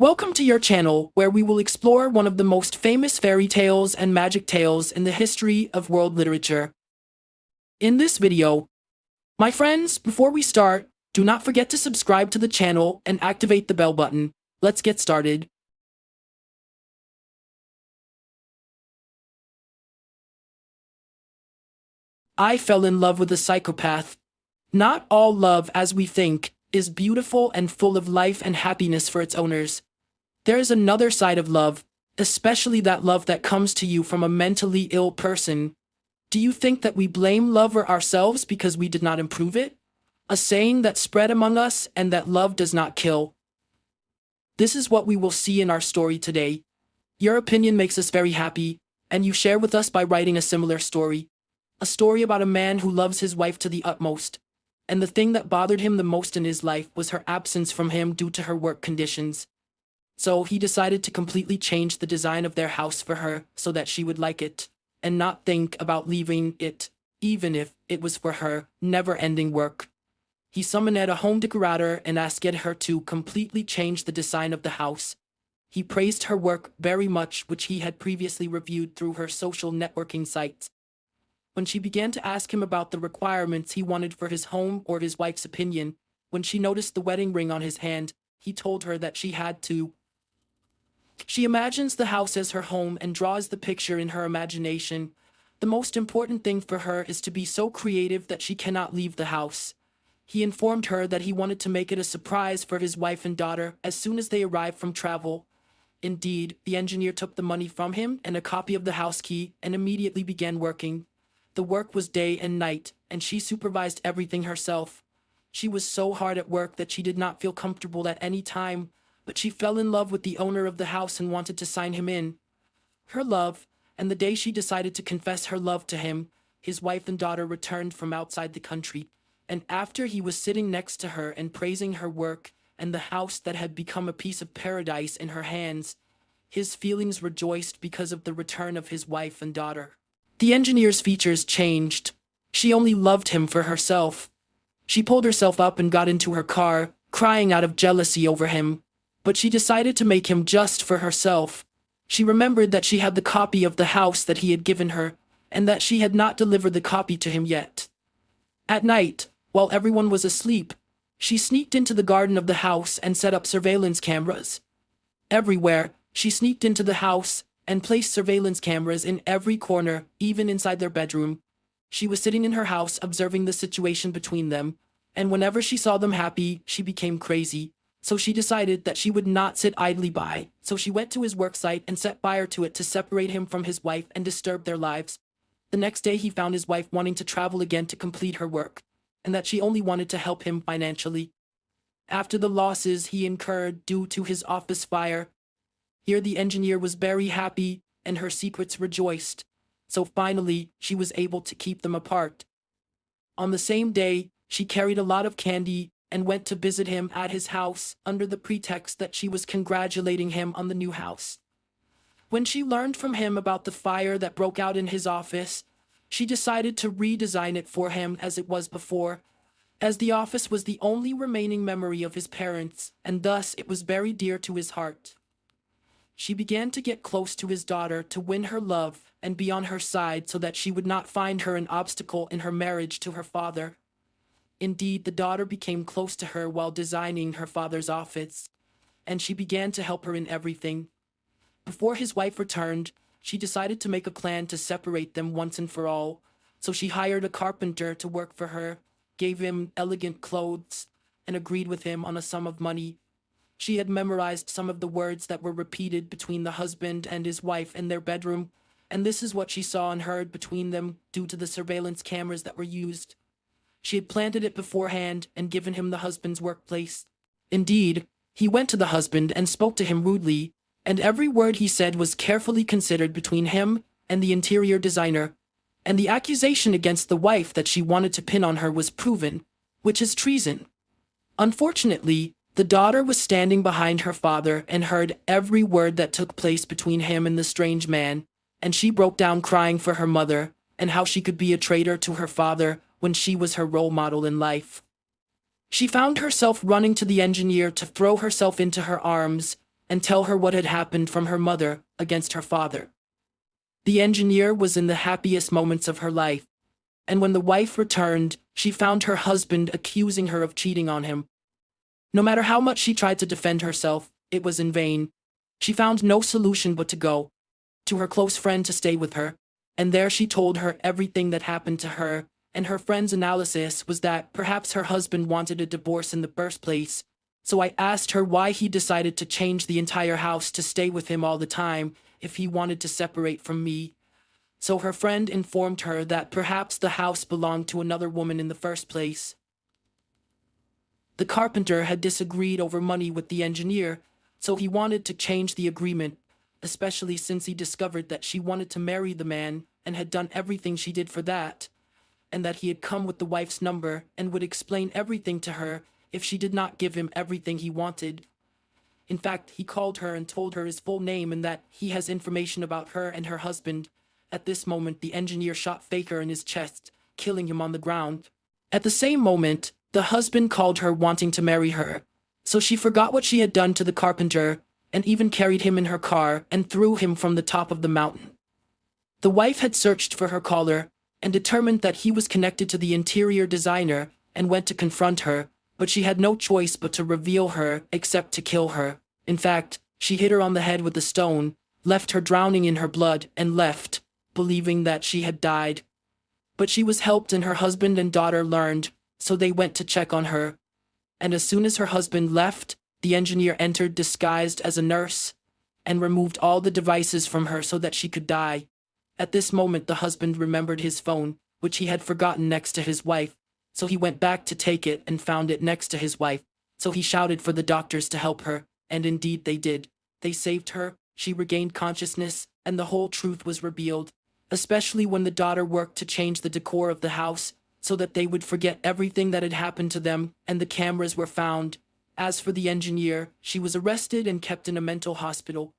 Welcome to your channel, where we will explore one of the most famous fairy tales and magic tales in the history of world literature. In this video, my friends, before we start, do not forget to subscribe to the channel and activate the bell button. Let's get started. I fell in love with a psychopath. Not all love, as we think, is beautiful and full of life and happiness for its owners. There is another side of love, especially that love that comes to you from a mentally ill person. Do you think that we blame love or ourselves because we did not improve it? A saying that spread among us, and that love does not kill. This is what we will see in our story today. Your opinion makes us very happy, and you share with us by writing a similar story. A story about a man who loves his wife to the utmost, and the thing that bothered him the most in his life was her absence from him due to her work conditions. So he decided to completely change the design of their house for her so that she would like it, and not think about leaving it, even if it was for her never-ending work. He summoned a home decorator and asked her to completely change the design of the house. He praised her work very much, which he had previously reviewed through her social networking sites. When she began to ask him about the requirements he wanted for his home or his wife's opinion, when she noticed the wedding ring on his hand, he told her that she had to. She imagines the house as her home and draws the picture in her imagination. The most important thing for her is to be so creative that she cannot leave the house. He informed her that he wanted to make it a surprise for his wife and daughter as soon as they arrived from travel. Indeed, the engineer took the money from him and a copy of the house key and immediately began working. The work was day and night, and she supervised everything herself. She was so hard at work that she did not feel comfortable at any time, but she fell in love with the owner of the house and wanted to sign him in. Her love, and the day she decided to confess her love to him, his wife and daughter returned from outside the country, and after he was sitting next to her and praising her work and the house that had become a piece of paradise in her hands, his feelings rejoiced because of the return of his wife and daughter. The engineer's features changed. She only loved him for herself. She pulled herself up and got into her car, crying out of jealousy over him. But she decided to make him just for herself. She remembered that she had the copy of the house that he had given her, and that she had not delivered the copy to him yet. At night, while everyone was asleep, she sneaked into the garden of the house and set up surveillance cameras. Everywhere, she sneaked into the house and placed surveillance cameras in every corner, even inside their bedroom. She was sitting in her house observing the situation between them, and whenever she saw them happy, she became crazy. So she decided that she would not sit idly by, so she went to his work site and set fire to it to separate him from his wife and disturb their lives. The next day he found his wife wanting to travel again to complete her work, and that she only wanted to help him financially. After the losses he incurred due to his office fire, here the engineer was very happy, and her secrets rejoiced. So finally, she was able to keep them apart. On the same day, she carried a lot of candy and went to visit him at his house under the pretext that she was congratulating him on the new house. When she learned from him about the fire that broke out in his office, she decided to redesign it for him as it was before, as the office was the only remaining memory of his parents, and thus it was very dear to his heart. She began to get close to his daughter to win her love and be on her side so that she would not find her an obstacle in her marriage to her father. Indeed, the daughter became close to her while designing her father's office, and she began to help her in everything. Before his wife returned, she decided to make a plan to separate them once and for all, so she hired a carpenter to work for her, gave him elegant clothes, and agreed with him on a sum of money. She had memorized some of the words that were repeated between the husband and his wife in their bedroom, and this is what she saw and heard between them due to the surveillance cameras that were used. She had planted it beforehand and given him the husband's workplace. Indeed, he went to the husband and spoke to him rudely, and every word he said was carefully considered between him and the interior designer, and the accusation against the wife that she wanted to pin on her was proven, which is treason. Unfortunately, the daughter was standing behind her father and heard every word that took place between him and the strange man, and she broke down crying for her mother and how she could be a traitor to her father when she was her role model in life. She found herself running to the engineer to throw herself into her arms, and tell her what had happened from her mother against her father. The engineer was in the happiest moments of her life, and when the wife returned, she found her husband accusing her of cheating on him. No matter how much she tried to defend herself, it was in vain. She found no solution but to go to her close friend to stay with her, and there she told her everything that happened to her, and her friend's analysis was that perhaps her husband wanted a divorce in the first place. So I asked her why he decided to change the entire house to stay with him all the time if he wanted to separate from me. So her friend informed her that perhaps the house belonged to another woman in the first place. The carpenter had disagreed over money with the engineer, so he wanted to change the agreement, especially since he discovered that she wanted to marry the man and had done everything she did for that, and that he had come with the wife's number and would explain everything to her if she did not give him everything he wanted. In fact, he called her and told her his full name and that he has information about her and her husband. At this moment, the engineer shot Faker in his chest, killing him on the ground. At the same moment, the husband called her wanting to marry her, so she forgot what she had done to the carpenter and even carried him in her car and threw him from the top of the mountain. The wife had searched for her caller and determined that he was connected to the interior designer and went to confront her, but she had no choice but to reveal her except to kill her. In fact, she hit her on the head with a stone, left her drowning in her blood, and left, believing that she had died. But she was helped and her husband and daughter learned, so they went to check on her. And as soon as her husband left, the engineer entered disguised as a nurse and removed all the devices from her so that she could die. At this moment, the husband remembered his phone, which he had forgotten next to his wife, so he went back to take it and found it next to his wife. So he shouted for the doctors to help her, and indeed they did. They saved her, she regained consciousness, and the whole truth was revealed, especially when the daughter worked to change the decor of the house so that they would forget everything that had happened to them, and the cameras were found. As for the engineer, she was arrested and kept in a mental hospital,